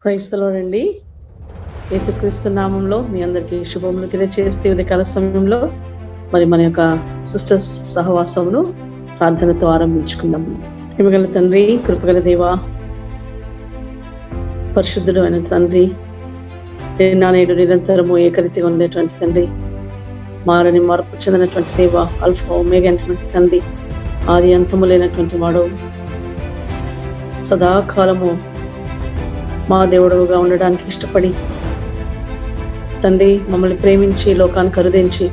Praise the lord అండి. యేసుక్రీస్తు నామంలో మీ అందరికీ శుభములు తెలియజేస్తూ ఉదయకాల సమయంలో మరి మన యొక్క సిస్టర్స్ సహవాసమును ప్రార్థనతో ఆరంభించుకుందాము. ప్రేమగల తండ్రి, కృపగల దేవా, పరిశుద్ధుడు అయిన తండ్రి, నేడు నిరంతరము ఏకరీతిగా ఉండేటువంటి తండ్రి, మారని మార్పు చెందినటువంటి దేవ, అల్ఫా ఒమేగా అయినటువంటి తండ్రి, ఆది అంతము లేనటువంటి వాడు, సదాకాలము మా దేవుడుగా ఉండడానికి ఇష్టపడి తండ్రి మమ్మల్ని ప్రేమించి లోకాన్ని కరుదించి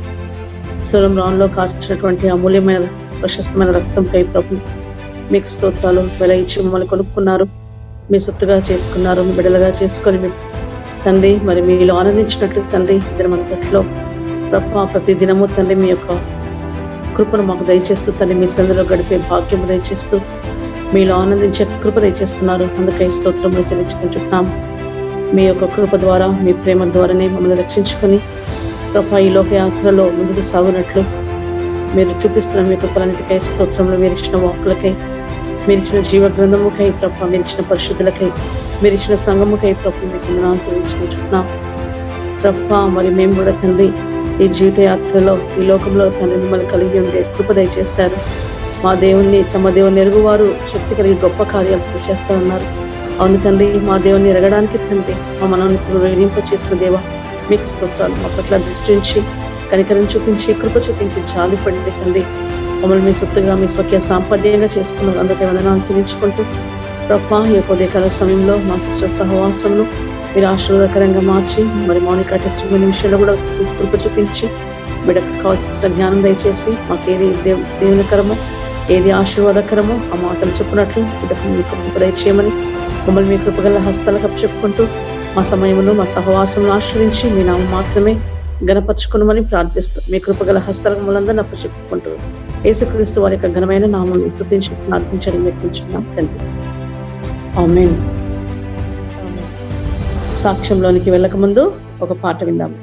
స్వరం రాన్లో కాచినటువంటి అమూల్యమైన ప్రశస్తమైన రక్తంపై ప్రభు మీకు స్తోత్రాలు వెల ఇచ్చి మమ్మల్ని కొనుక్కున్నారు, మీ సొత్తుగా చేసుకున్నారు, మీ బిడ్డలుగా చేసుకొని మీ తండ్రి మరి మీలో ఆనందించినట్లు తండ్రి దినమంతట్లో ప్రభు ప్రతి దినము తండ్రి మీ యొక్క కృపను మాకు దయచేస్తూ తండ్రి మీ సందులో గడిపే భాగ్యము దయచేస్తూ మీలో ఆనందించే కృప దయచేస్తున్నారు. అందుకై స్తోత్రములు చెల్లించుకుంటున్నాం. మీ యొక్క కృప ద్వారా, మీ ప్రేమ ద్వారానే మమ్మల్ని రక్షించుకొని ప్రభు ఈ లోకయాత్రలో ముందుకు సాగునట్లు మీరు చూపిస్తున్న మీ కృపలన్నిటికై స్తోత్రములు. మీరు ఇచ్చిన వాక్కులకై, మీరు ఇచ్చిన జీవ గ్రంథముకై ప్రభు, మీరు ఇచ్చిన పరిశుద్ధులకై, మీరు ఇచ్చిన సంఘముకై ప్రభు మీకు వందనాలు చెల్లించుకుంటున్నాం. ప్రభు మరి మేము కూడా తండ్రి ఈ జీవిత యాత్రలో ఈ లోకంలో తండ్రి మిమ్మల్ని కలిగి ఉండే కృప దయచేశారు. మా దేవుణ్ణి తమ దేవుని ఎరుగువారు శక్తి కలిగి గొప్ప కార్యాలు చేస్తారన్నారు. అవును తండ్రి, మా దేవుని ఎరగడానికి తండ్రి మా మనోన్నతులు వేధింప చేసిన దేవ మీకు స్తోత్రాలు. మా పట్ల దృష్టించి కనికరం చూపించి కృప చూపించి జాలిపడి తండ్రి మమ్మల్ని మీ సొత్తుగా మీ స్వకీయ సాంపద్యంగా చేసుకున్నారు. అందుకే వందనాలు చెల్లించుకుంటూ ప్రభా ఈ యొక్క ఉదయకాల సమయంలో మా సిస్టర్ సహవాసంను మీరు ఆశీర్వాదకరంగా మార్చి మరి మౌనిక టెస్ట్ విషయంలో కూడా కృప చూపించి బిడ్డకు కావాల్సిన జ్ఞానం దయచేసి మాకు ఏది దేవునికరమో ఏది ఆశీర్వాదకరమో ఆ మాటలు చెప్పినట్లు బిడ్డకు మీ కృప దయచేయమని మమ్మల్ని మీ కృపగల హస్తాలకు అప్పచెప్పుకుంటూ మా సమయమును మా సహవాసమును ఆశ్రయించి మీ నామం మాత్రమే గణపరచుకున్నామని ప్రార్థిస్తూ మీ కృపగల హస్తాలకు మమ్మల్ని అప్పచెప్పుకుంటూ యేసుక్రీస్తు వారి యొక్క ఘనమైన నామం స్తుతించి ప్రార్థించడం వ్యక్తించుకున్నాం తండ్రి. ఆమేన్. సాక్ష్యంలోనికి వెళ్ళక ముందు ఒక పాట విందాము.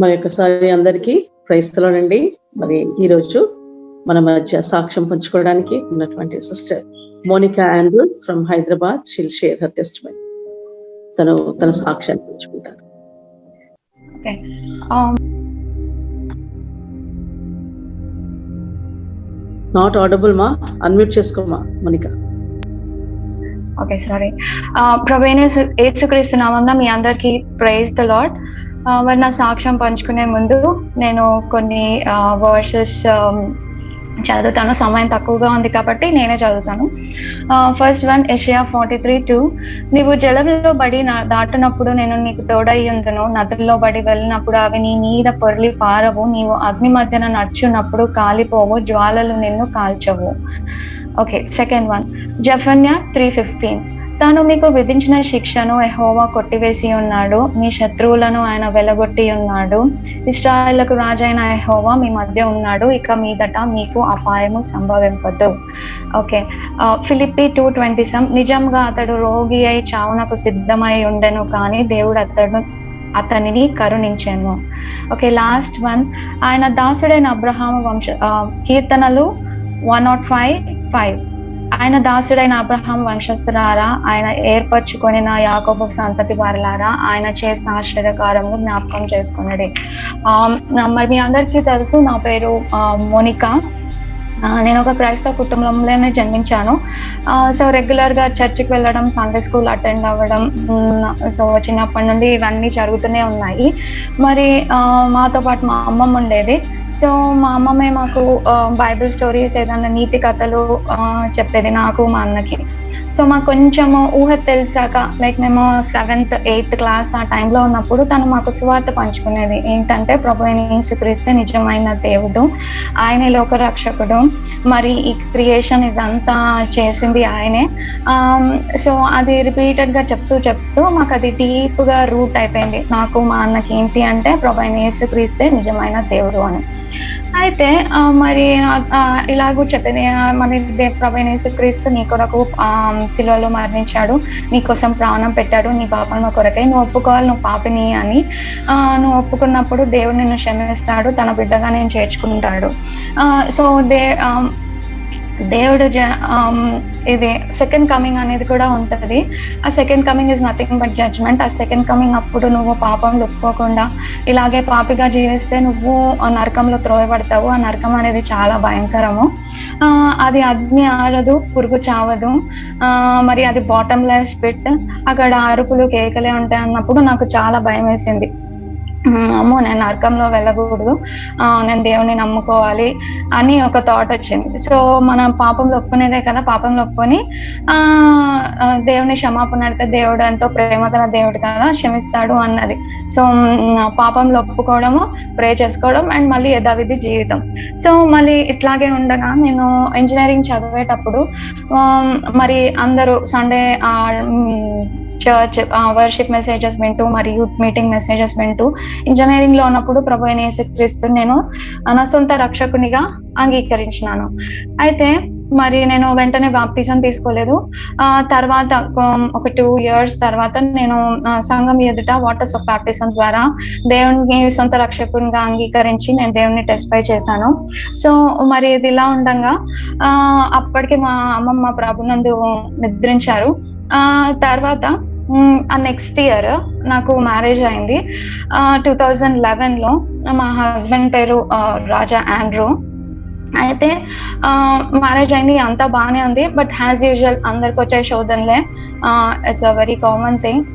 మరి ఒకసారి అందరికీ ప్రైజ్ ది లార్డ్ అండి. మరి ఈరోజు మన మధ్య సాక్ష్యం పంచుకోవడానికి ఉన్నటువంటి sister Monica Andrew from Hyderabad. She'll share her testimony. తన సాక్ష్యాన్ని పంచుకుంటారు. నాట్ ఆడబుల్ మా, అన్మ్యూట్ చేసుకోమా మోనికా. Okay, sorry. ప్రభువైన యేసుక్రీస్తు నామమున మీ అందరికీ ప్రైజ్ ద లార్డ్. మరి నా సాక్ష్యం పంచుకునే ముందు నేను కొన్ని వర్సెస్ చదువుతాను. సమయం తక్కువగా ఉంది కాబట్టి నేనే చదువుతాను. ఫస్ట్ వన్, యెషయా 43:2. నీవు జలంలో బడి దాటినప్పుడు నేను నీకు తోడయ్యుందును, నదుల్లో బడి వెళ్ళినప్పుడు అవి నీ మీద పొర్లి పారవు, నీవు అగ్ని మధ్యన నడుచున్నప్పుడు కాలిపోవు, జ్వాలలు నిన్ను కాల్చవు. ఓకే, సెకండ్ వన్, జెఫన్యా 3:15. తాను మీకు విధించిన శిక్షను యెహోవా కొట్టివేసి ఉన్నాడు, మీ శత్రువులను ఆయన వెలగొట్టి ఉన్నాడు. ఇశ్రాయేలుకు రాజైన యెహోవా మీ మధ్య ఉన్నాడు, ఇక మీదట మీకు అపాయము సంభవింపదు. ఓకే, ఫిలిప్పీ 2:20. నిజంగా అతడు రోగి అయి చావునకు సిద్ధమై ఉండెను, కానీ దేవుడు అతనిని కరుణించెను. ఓకే, లాస్ట్ వన్, ఆయన దాసుడైన అబ్రహాము కీర్తనలు 105:5. ఆయన దాసుడైన అబ్రహాం వంశస్థులారా, ఆయన ఏర్పరచుకొని నా యాకోబు సంతతి వారులారా, ఆయన చేసిన ఆశ్చర్యకారము జ్ఞాపకం చేసుకున్నది. మరి మీ అందరికీ తెలుసు, నా పేరు మోనికా. నేను ఒక క్రైస్తవ కుటుంబంలోనే జన్మించాను. సో రెగ్యులర్గా చర్చికి వెళ్ళడం, సండే స్కూల్ అటెండ్ అవ్వడం, సో చిన్నప్పటి నుండి ఇవన్నీ జరుగుతూనే ఉన్నాయి. మరి మాతో పాటు మా అమ్మమ్మ ఉండేది. సో మా అమ్మమ్మే మాకు బైబిల్ స్టోరీస్, ఏదైనా నీతి కథలు చెప్పేది నాకు, మా అన్నకి. సో మాకు కొంచెము ఊహ తెలిసాక, లైక్ మేము 7th 8th క్లాస్ ఆ టైంలో ఉన్నప్పుడు తను మాకు సువార్త పంచుకునేది. ఏంటంటే ప్రభువైన యేసుక్రీస్తే నిజమైన దేవుడు, ఆయనే లోక రక్షకుడు, మరి ఈ క్రియేషన్ ఇదంతా చేసింది ఆయనే. సో అది రిపీటెడ్గా చెప్తూ మాకు అది డీప్గా రూట్ అయిపోయింది. నాకు మా అన్నకి ఏంటి అంటే ప్రభువైన యేసుక్రీస్తే నిజమైన దేవుడు అని. అయితే మరి ఇలాగూ చెప్పేది, మరి ప్రభువైన యేసుక్రీస్తు నీ కొరకు శిలువలో మరణించాడు, నీ కోసం ప్రాణం పెట్టాడు, నీ పాపం కొరకై నువ్వు ఒప్పుకోవాలి, నువ్వు పాపిని అని. నువ్వు ఒప్పుకున్నప్పుడు దేవుడు నిన్ను క్షమిస్తాడు, తన బిడ్డగా నేను చేర్చుకుంటాడు. సో దేవుడు ఇది సెకండ్ కమింగ్ అనేది కూడా ఉంటుంది. ఆ second coming is nothing but judgment. ఆ సెకండ్ కమింగ్ అప్పుడు నువ్వు పాపంలో ఒప్పుకోకుండా ఇలాగే పాపిగా జీవిస్తే నువ్వు నరకంలో త్రోయబడతావు. ఆ నరకం అనేది చాలా భయంకరము. అది అగ్ని ఆరదు, పురుగు చావదు, మరి అది బాటమ్లెస్ పిట్. అక్కడ అరుపులు కేకలే ఉంటాయి అన్నప్పుడు నాకు చాలా భయం వేసింది. అమ్మో, నేను నరకంలో వెళ్ళకూడదు, నేను దేవుని నమ్ముకోవాలి అని ఒక థాట్ వచ్చింది. సో మనం పాపంలో ఒప్పుకునేదే కదా, పాపంలో ఒప్పుకొని దేవుని క్షమాపణ అడిగితే దేవుడు ఎంతో ప్రేమ గల దేవుడు కదా, క్షమిస్తాడు అన్నది. సో పాపంలో ఒప్పుకోవడము, ప్రే చేసుకోవడం, అండ్ మళ్ళీ యథావిధి జీవితం. సో మళ్ళీ ఇట్లాగే ఉండగా నేను ఇంజనీరింగ్ చదివేటప్పుడు మరి అందరూ సండే చర్చ్ వర్షిప్ మెసేజెస్ వింటూ, మరి యూత్ మీటింగ్ మెసేజెస్ వింటూ ఇంజనీరింగ్ లో ఉన్నప్పుడు ప్రభువైన యేసుక్రీస్తుని నేను నా సొంత రక్షకునిగా అంగీకరించినాను. అయితే మరి నేను వెంటనే బాప్తిజం తీసుకోలేదు. తర్వాత ఒక 2 years తర్వాత నేను సంఘం ఎదుట వాటర్స్ ఆఫ్ బాప్టిజం ద్వారా దేవుని సొంత రక్షకునిగా అంగీకరించి నేను దేవుని టెస్టిఫై చేశాను. సో మరి ఇది ఇలా ఉండగా అప్పటికి మా అమ్మమ్మ ప్రభునందు నిద్రించారు. తర్వాత నెక్స్ట్ ఇయర్ నాకు మ్యారేజ్ అయింది. 2011లో. మా హస్బెండ్ పేరు రాజా ఆండ్రూ. అయితే మ్యారేజ్ అయింది, అంతా బాగానే ఉంది. బట్ యాజ్ యూజువల్ అందరికి వచ్చే శోధనలే, it's a very common thing.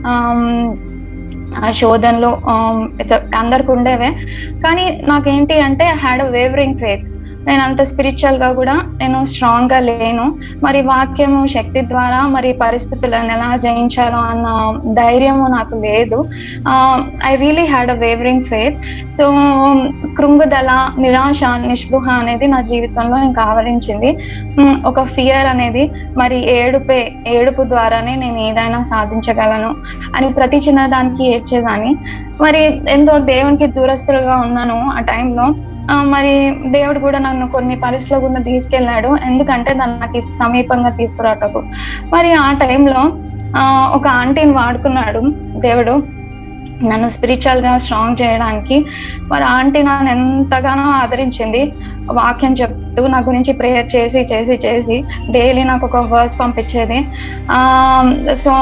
ఆ శోధనలు అందరికి ఉండేవే. కానీ నాకేంటి అంటే I had a wavering faith. నేను అంత స్పిరిచువల్ గా కూడా నేను స్ట్రాంగ్ గా లేను. మరి వాక్యము శక్తి ద్వారా మరి పరిస్థితులను ఎలా జయించాలో అన్న ధైర్యము నాకు లేదు. I really had a wavering faith. So కృంగుదల, నిరాశ, నిస్పృహ అనేది నా జీవితంలో ఇంకా ఆవరించింది. ఒక ఫియర్ అనేది, మరి ఏడుపు ద్వారానే నేను ఏదైనా సాధించగలను అని ప్రతి చిన్నదానికి ఏడ్చేదాన్ని. మరి ఎంతో దేవునికి దూరస్తులుగా ఉన్నాను ఆ టైంలో. మరి దేవుడు కూడా నన్ను కొన్ని పరిస్థితుల్లో కూడా తీసుకెళ్ళాడు, ఎందుకంటే నాకు సమీపంగా తీసుకురాటకు. మరి ఆ టైంలో ఒక ఆంటీని వాడుకున్నాడు దేవుడు నన్ను స్పిరిచువల్ గా స్ట్రాంగ్ చేయడానికి. మరి ఆంటీ నన్ను ఎంతగానో ఆదరించింది. వాక్యం చెప్తూ నా గురించి ప్రేయర్ చేసి చేసి చేసి డైలీ నాకు ఒక వర్స్ పంపించేది. సో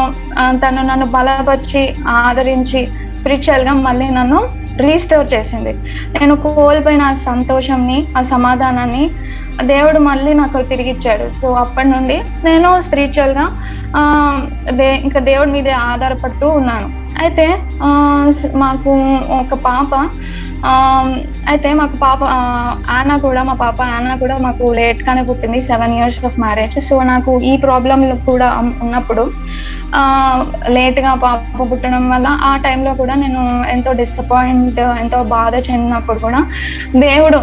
తను నన్ను బలపరిచి ఆదరించి స్పిరిచువల్గా మళ్ళీ నన్ను రీస్టోర్ చేసింది. నేను కోల్పోయిన ఆ సంతోషంని, ఆ సమాధానాన్ని దేవుడు మళ్ళీ నాకు తిరిగిచ్చాడు. సో అప్పటి నుండి నేను స్పిరిచువల్గా ఇంకా దేవుడి మీదే ఆధారపడుతూ ఉన్నాను. అయితే మాకు ఒక పాప ఆనా కూడా, మా పాప ఆనా కూడా మాకు లేట్గానే పుట్టింది, 7 years ఆఫ్ మ్యారేజ్. సో నాకు ఈ ప్రాబ్లంలు కూడా ఉన్నప్పుడు లేట్గా పాప పుట్టడం వల్ల ఆ టైంలో కూడా నేను ఎంతో డిసప్పాయింట్, ఎంతో బాధ చెందినప్పుడు కూడా దేవుడు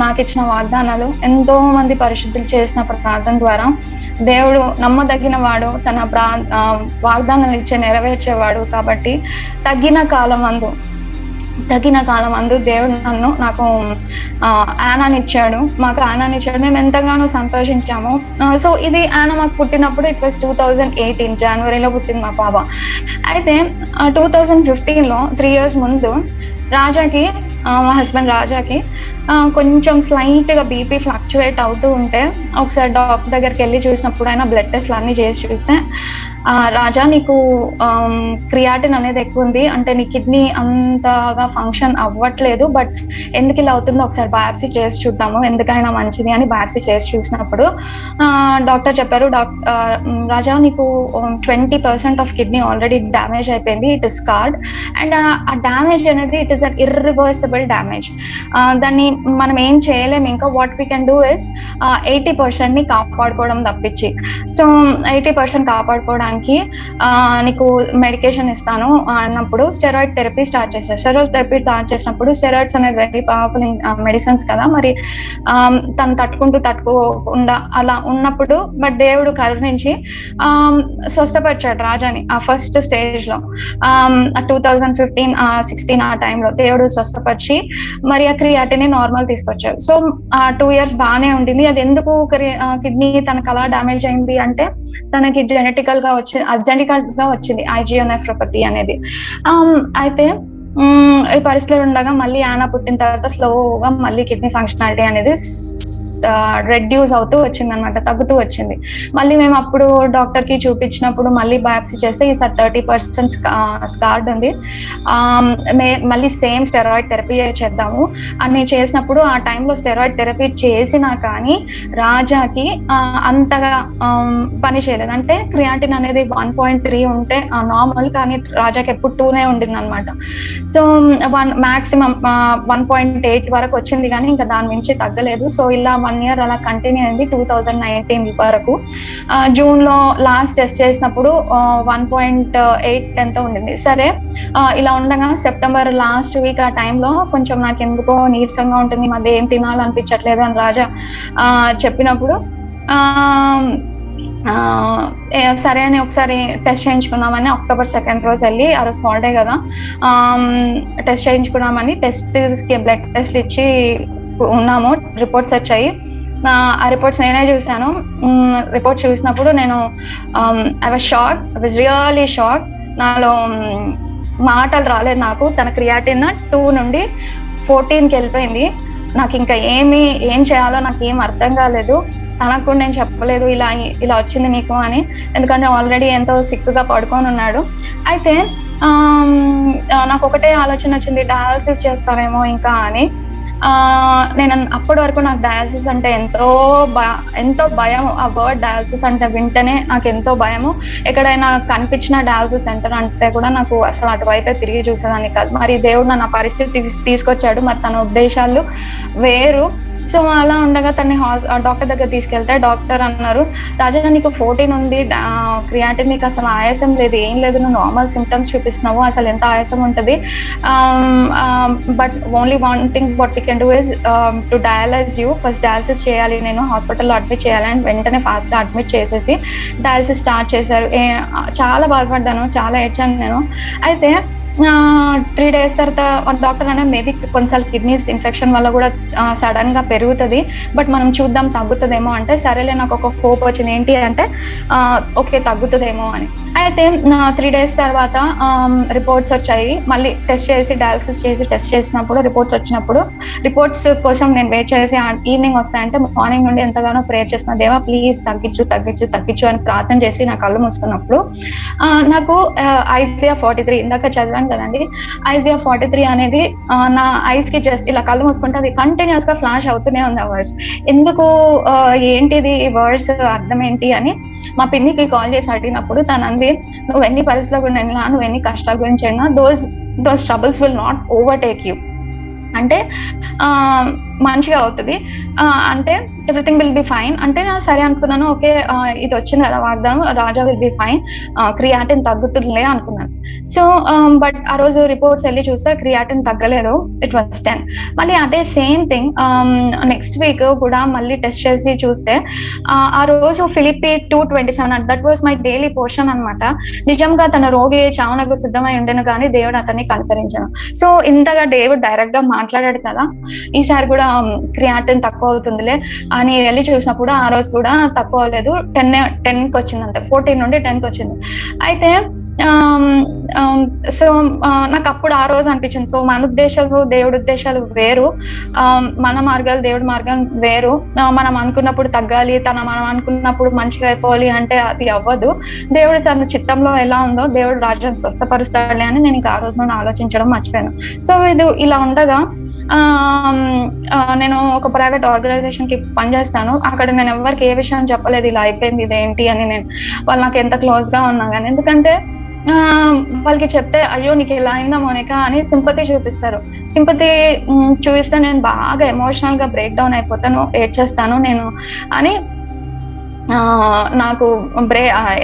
నాకు ఇచ్చిన వాగ్దానాలు, ఎంతో మంది పరిశుద్ధులు చేసిన ప్రార్థన ద్వారా దేవుడు నమ్మదగిన వాడు, తన వాగ్దానాలు నెరవేర్చేవాడు. కాబట్టి తగిన కాలం అందు దేవుడు నాకు ఆనానిచ్చాడు, మాకు ఆనానిచ్చాడు. మేము ఎంతగానో సంతోషించాము. సో ఇది ఆనా మాకు పుట్టినప్పుడు ఇట్ వాస్ 2018 జనవరిలో పుట్టింది మా పాప. అయితే 2015లో 3 years ముందు రాజాకి, మా హస్బెండ్ రాజాకి కొంచెం స్లైట్గా బీపీ ఫ్లక్చువేట్ అవుతూ ఉంటే ఒకసారి డాక్టర్ దగ్గరికి వెళ్ళి చూసినప్పుడు ఆయన బ్లడ్ టెస్ట్లు అన్నీ చేసి చూస్తే, రాజా నీకు క్రియాటిన్ అనేది ఎక్కువ ఉంది, అంటే నీ కిడ్నీ అంతగా ఫంక్షన్ అవ్వట్లేదు, బట్ ఎందుకు ఇలా అవుతుందో ఒకసారి బయాప్సీ చేసి చూద్దాము, ఎందుకైనా మంచిది అని బయాప్సీ చేసి చూసినప్పుడు డాక్టర్ చెప్పారు, రాజా నీకు 20% ఆఫ్ కిడ్నీ ఆల్రెడీ డ్యామేజ్ అయిపోయింది, ఇట్ ఇస్ స్కార్డ్, అండ్ ఆ డ్యామేజ్ అనేది it is an irreversible damage. దాన్ని మనం ఏం చేయలేము. ఇంకా what we can do is 80% కాపాడుకోవడం తప్పించి. సో 80% కాపాడుకోవడానికి నీకు మెడికేషన్ ఇస్తాను అన్నప్పుడు స్టెరాయిడ్ థెరపీ స్టార్ట్ చేశారు. స్టెరాయిడ్ థెరపీ స్టార్ట్ చేసినప్పుడు స్టెరాయిడ్స్ అనేది వెరీ పవర్ఫుల్ మెడిసిన్స్ కదా, మరి తను తట్టుకోకుండా అలా ఉన్నప్పుడు బట్ దేవుడు కరుణించి స్వస్థపరిచాడు రాజాని. ఆ ఫస్ట్ స్టేజ్ లో 2015-16 ఆ టైంలో దేవుడు స్వస్థపరిచి మరి ఆ క్రియాటిని నార్మల్ తీసుకొచ్చారు. సో 2 years బాగానే ఉండింది. అది ఎందుకు కిడ్నీ తనకు అలా డ్యామేజ్ అయింది అంటే తనకి జెనెటికల్ గా వచ్చింది ఐజియోనెఫ్రోపతి అనేది. అయితే ఈ పరిస్థితులు ఉండగా మళ్ళీ ఆనా పుట్టిన తర్వాత స్లోగా మళ్ళీ కిడ్నీ ఫంక్షనాలిటీ అనేది రెడ్యూస్ అవుతూ వచ్చింది అనమాట, తగ్గుతూ వచ్చింది. మళ్ళీ మేము అప్పుడు డాక్టర్ కి చూపించినప్పుడు మళ్ళీ బయాప్సీ చేస్తే ఈసారి 30% స్కార్డ్ ఉంది, మళ్ళీ సేమ్ స్టెరాయిడ్ థెరపీ చేద్దాము అని చేసినప్పుడు ఆ టైంలో స్టెరాయిడ్ థెరపీ చేసినా కానీ రాజాకి అంతగా పని చేయలేదు. అంటే క్రియాటిన్ అనేది 1.3 ఉంటే నార్మల్, కానీ రాజాకి ఎప్పుడు 2 ఉండింది అనమాట. సో మాక్సిమం 1.8 వరకు వచ్చింది, కానీ ఇంకా దాని మించి తగ్గలేదు. సో ఇలా 1 year అలా కంటిన్యూ అయింది 2019 వరకు. జూన్ లో లాస్ట్ టెస్ట్ చేసినప్పుడు 1.8 ఎంతో ఉండింది. సరే ఇలా ఉండగా సెప్టెంబర్ లాస్ట్ వీక్ ఆ టైంలో కొంచెం నాకు ఎందుకో నీరసంగా ఉంటుంది, మధ్య ఏం తినాలనిపించట్లేదు అని రాజా చెప్పినప్పుడు సరే అని ఒకసారి టెస్ట్ చేయించుకున్నామని October 2nd రోజు వెళ్ళి, ఆ రోజు హాలిడే కదా, టెస్ట్ చేయించుకున్నామని బ్లడ్ టెస్ట్ ఇచ్చి ఉన్నాము. రిపోర్ట్స్ వచ్చాయి. ఆ రిపోర్ట్స్ నేనే చూసాను. రిపోర్ట్స్ చూసినప్పుడు నేను ఐ వాజ్ రియల్లీ షాక్. నాలో మాటలు రాలేదు నాకు. తన క్రియాటిన్ 2 నుండి 14కి వెళ్ళిపోయింది. నాకు ఇంకా ఏం చేయాలో నాకు ఏం అర్థం కాలేదు. తనకు నేను చెప్పలేదు ఇలా వచ్చింది నీకు అని, ఎందుకంటే ఆల్రెడీ ఎంతో సిక్గా పడుకొని ఉన్నాడు. అయితే నాకు ఒకటే ఆలోచన వచ్చింది, డయాలసిస్ చేస్తారేమో ఇంకా అని. నేను అప్పటి వరకు నాకు డయాలసిస్ అంటే ఎంతో భయం. ఆ వర్డ్ డయాలసిస్ అంటే వింటేనే నాకు ఎంతో భయము. ఎక్కడైనా కనిపించిన డయాలసిస్ సెంటర్ అంటే కూడా నాకు అసలు అటువైపే తిరిగి చూసేదాన్ని కాదు. మరి దేవుడు నన్ను ఆ పరిస్థితి తీసుకొచ్చాడు, మరి తన ఉద్దేశాలు వేరు. సో అలా ఉండగా తన్ని డాక్టర్ దగ్గర తీసుకెళ్తే డాక్టర్ అన్నారు, రాజా నీకు 14 ఉంది, క్రియాటిన్ నీకు అసలు ఆయాసం లేదు, ఏం లేదు, నువ్వు నార్మల్ సిమ్టమ్స్ చూపిస్తున్నావు, అసలు ఎంత ఆయాసం ఉంటుంది, but only one thing what we can do is to dialyse you. First dialysis చేయాలి, నేను హాస్పిటల్లో అడ్మిట్ చేయాలి అని వెంటనే ఫాస్ట్గా అడ్మిట్ చేసేసి డయాలసిస్ స్టార్ట్ చేశారు. చాలా బాధపడ్డాను, చాలా ఏడ్చాను నేను. అయితే 3 days తర్వాత డాక్టర్ అనే మేబీ కొన్నిసార్లు కిడ్నీస్ ఇన్ఫెక్షన్ వల్ల కూడా సడన్ గా పెరుగుతుంది, బట్ మనం చూద్దాం తగ్గుతుందేమో అంటే సరేలే నాకు ఒక హోప్ వచ్చింది. ఏంటి అంటే ఓకే తగ్గుతుందేమో అని. అయితే 3 days తర్వాత రిపోర్ట్స్ వచ్చాయి. మళ్ళీ టెస్ట్ చేసి డయాలసిస్ చేసి టెస్ట్ చేసినప్పుడు రిపోర్ట్స్ వచ్చినప్పుడు రిపోర్ట్స్ కోసం నేను వెయిట్ చేసి ఈవినింగ్ వస్తాయంటే మార్నింగ్ నుండి ఎంతగానో ప్రేయర్ చేస్తున్నా, దేవా ప్లీజ్ తగ్గించు తగ్గించు తగ్గించు అని ప్రార్థన చేసి నా కళ్ళు మూసుకున్నప్పుడు నాకు ఐజియా 43 ఇందాక చదివాను కదండి, ఐజియా 43 అనేది నా ఐస్ కి జస్ట్ ఇలా కళ్ళు మూసుకుంటే అది కంటిన్యూస్ గా ఫ్లాష్ అవుతూనే ఉంది ఆ వర్డ్స్. ఎందుకు ఏంటిది ఈ వర్డ్స్ అర్థం ఏంటి అని మా పిన్నికి కాల్ చేసి అడిగినప్పుడు తను అంది, నువ్వు ఎన్ని పరిస్థితుల్లో కూడా వెళ్ళినా, నువ్వు ఎన్ని కష్టాల గురించి వెళ్ళినా those troubles will not overtake you, అంటే మంచిగా అవుతుంది, అంటే ఎవ్రీథింగ్ విల్ బి ఫైన్ అంటే నా సరే అనుకున్నాను. ఓకే ఇది వచ్చింది కదా వాగ్దానం, రాజా విల్ బి ఫైన్, క్రియాటిన్ తగ్గుతుందిలే అనుకున్నాను. సో బట్ ఆ రోజు రిపోర్ట్స్ వెళ్ళి చూస్తే క్రియాటిన్ తగ్గలేదు, ఇట్ వాస్ 10. మళ్ళీ అదే సేమ్ థింగ్ నెక్స్ట్ వీక్ కూడా మళ్ళీ టెస్ట్ చేసి చూస్తే ఆ రోజు Philippi 2:27 that was my daily portion అనమాట. నిజంగా తన రోగి చావునకు సిద్ధమై ఉండేను కానీ దేవుడు అతన్ని కనికరించాను. సో ఇంతగా దేవుడు డైరెక్ట్ గా మాట్లాడాడు కదా, ఈసారి కూడా క్రియాటిన్ తక్కువ అవుతుందిలే అని వెళ్ళి చూసినప్పుడు ఆ రోజు కూడా తక్కువ అవ్వలేదు, 10కి వచ్చింది, అంతే 14 నుండి 10కి వచ్చింది. అయితే సో నాకు అప్పుడు ఆ రోజు అనిపించింది, సో మన ఉద్దేశాలు దేవుడి ఉద్దేశాలు వేరు, మన మార్గాలు దేవుడి మార్గం వేరు. మనం అనుకున్నప్పుడు తగ్గాలి, మనం అనుకున్నప్పుడు మంచిగా అయిపోవాలి అంటే అది అవ్వదు. దేవుడు తన చిత్తంలో ఎలా ఉందో దేవుడు రాజ్యాన్ని స్వస్థపరుస్తాడులే అని నేను ఇంకా ఆ రోజు నుండి ఆలోచించడం మర్చిపోయాను. సో ఇది ఇలా ఉండగా నేను ఒక ప్రైవేట్ ఆర్గనైజేషన్ కి పనిచేస్తాను. అక్కడ నేను ఎవరికి ఏ విషయం చెప్పలేదు ఇలా అయిపోయింది ఇదేంటి అని. నేను వాళ్ళు నాకు ఎంత క్లోజ్ గా ఉన్నా కానీ, ఎందుకంటే వాళ్ళకి చెప్తే అయ్యో నీకు ఇలా అయిందా మోనికా అని సింపతి చూపిస్తారు. సింపతి చూపిస్తే నేను బాగా ఎమోషనల్ గా బ్రేక్ డౌన్ అయిపోతాను, ఏడ్చేస్తాను నేను అని. నాకు